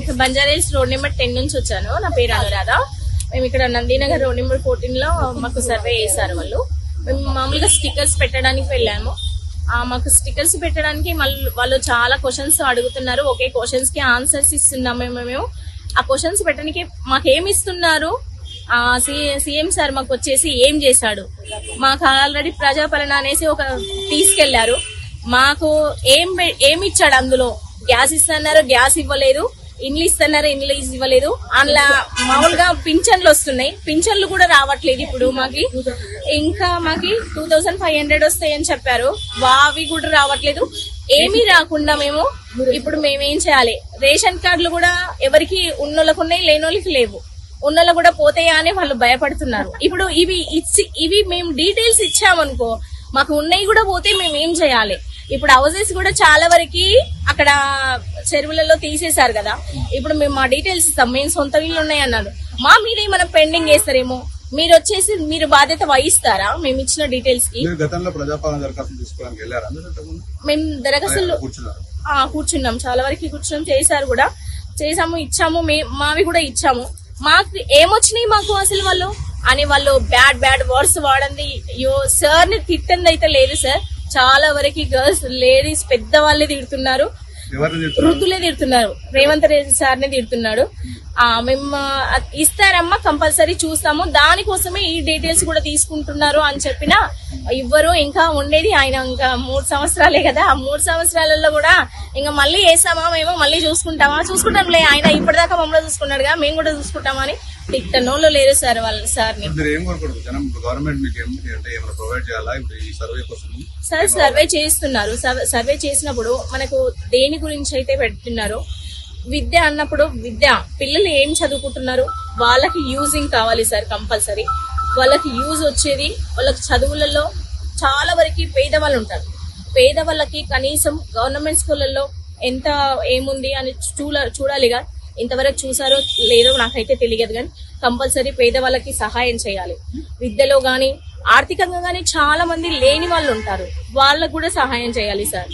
ఇక్కడ Banjara Hills road number 10 నుంచి వచ్చాను. నా పేరు అనురాధ. మేము ఇక్కడ నందీనగర్ రోడ్ నెంబర్ 14 లో మాకు సర్వే చేశారు వాళ్ళు. మేము మామూలుగా స్టిక్కర్స్ పెట్టడానికి వెళ్ళాము. మాకు స్టిక్కర్స్ పెట్టడానికి వాళ్ళు చాలా క్వశ్చన్స్ అడుగుతున్నారు. ఒకే క్వశ్చన్స్ కి ఆన్సర్స్ ఇస్తున్నాము మేము. ఆ క్వశ్చన్స్ పెట్టడానికి మాకేమి ఇస్తున్నారు, సీఎం సార్ మాకు వచ్చేసి ఏం చేశాడు, మాకు ఆల్రెడీ ప్రజాపాలన అనేసి ఒక తీసుకెళ్లారు. మాకు ఏమి ఇచ్చాడు, అందులో గ్యాస్ ఇస్తున్నారు, గ్యాస్ ఇవ్వలేదు, ఇండ్లు ఇస్తున్నారు, ఇండ్లు ఇవ్వలేదు. అందులో మామూలుగా పింఛన్లు వస్తున్నాయి, పింఛన్లు కూడా రావట్లేదు ఇప్పుడు మాకి. ఇంకా మాకి 2500 వస్తాయని చెప్పారు, అవి కూడా రావట్లేదు. ఏమీ రాకుండా ఇప్పుడు మేమేం చేయాలి? రేషన్ కార్డులు కూడా ఎవరికి ఉన్నోళ్ళకు ఉన్నాయి, లేనోళ్ళకి లేవు. ఉన్నోళ్ళు కూడా పోతాయా అని వాళ్ళు భయపడుతున్నారు. ఇప్పుడు ఇవి మేము డీటెయిల్స్ ఇచ్చామనుకో, మాకు ఉన్నాయి కూడా పోతే మేము ఏం చేయాలి? ఇప్పుడు హౌసెస్ కూడా చాలా వరకు అక్కడ చెరువులలో తీసేశారు కదా. ఇప్పుడు మేము మా డీటెయిల్స్ ఇస్తాం, మేము సొంత ఇల్లు ఉన్నాయి అన్నారు. మా మీద ఏమైనా పెండింగ్ చేస్తారేమో, మీరు వచ్చేసి మీరు బాధ్యత వహిస్తారా మేము ఇచ్చిన డీటెయిల్స్ కి? మేము దరఖాస్తులు కూర్చున్నాం, చాలా వరకు కూర్చున్నాం, చేశారు కూడా, చేసాము, ఇచ్చాము, మావి కూడా ఇచ్చాము. మాకు ఏమొచ్చినాయి మాకు అసలు వాళ్ళు బ్యాడ్ వర్డ్స్ వాడండి. సార్ ని తిట్టంది అయితే లేదు సార్, చాలా వరకు గర్ల్స్, లేడీస్, పెద్దవాళ్ళే తిడుతున్నారు, వృద్ధులే తిడుతున్నారు. రేవంత్ రెడ్డి సార్ నే తిడుతున్నాడు. మేము ఇస్తారమ్మా, కంపల్సరీ చూస్తాము, దానికోసమే ఈ డీటెయిల్స్ కూడా తీసుకుంటున్నారు అని చెప్పినా ఇవ్వరు. ఇంకా ఉండేది ఆయన ఇంకా 3 సంవత్సరాలే కదా, ఆ 3 సంవత్సరాలలో కూడా ఇంకా మళ్ళీ వేసామా మేము, మళ్ళీ చూసుకుంటాంలే, ఆయన ఇప్పటిదాకా మమ్మల్ని చూసుకున్నాడుగా, మేము కూడా చూసుకుంటామా అని తిట్టనోళ్ళు లేరు సార్ సార్ని. సార్ సర్వే చేస్తున్నారు. సర్వే చేసినప్పుడు మనకు దేని గురించి అయితే పెడుతున్నారు, విద్య అన్నప్పుడు పిల్లలు ఏం చదువుకుంటున్నారు, వాళ్ళకి యూజింగ్ కావాలి సార్, కంపల్సరీ వాళ్ళకి యూజ్ వచ్చేది. వాళ్ళకి చదువులలో చాలా వరకు పేదవాళ్ళు ఉంటారు, పేదవాళ్ళకి కనీసం గవర్నమెంట్ స్కూళ్ళల్లో ఎంత ఏముంది అని చూడాలిగా. ఇంతవరకు చూసారో లేదో నాకైతే తెలియదు, కానీ కంపల్సరీ పేదవాళ్ళకి సహాయం చేయాలి. విద్యలో గాని, ఆర్థికంగా గాని చాలా మంది లేని వాళ్ళు ఉంటారు, వాళ్ళకు కూడా సహాయం చేయాలి సార్.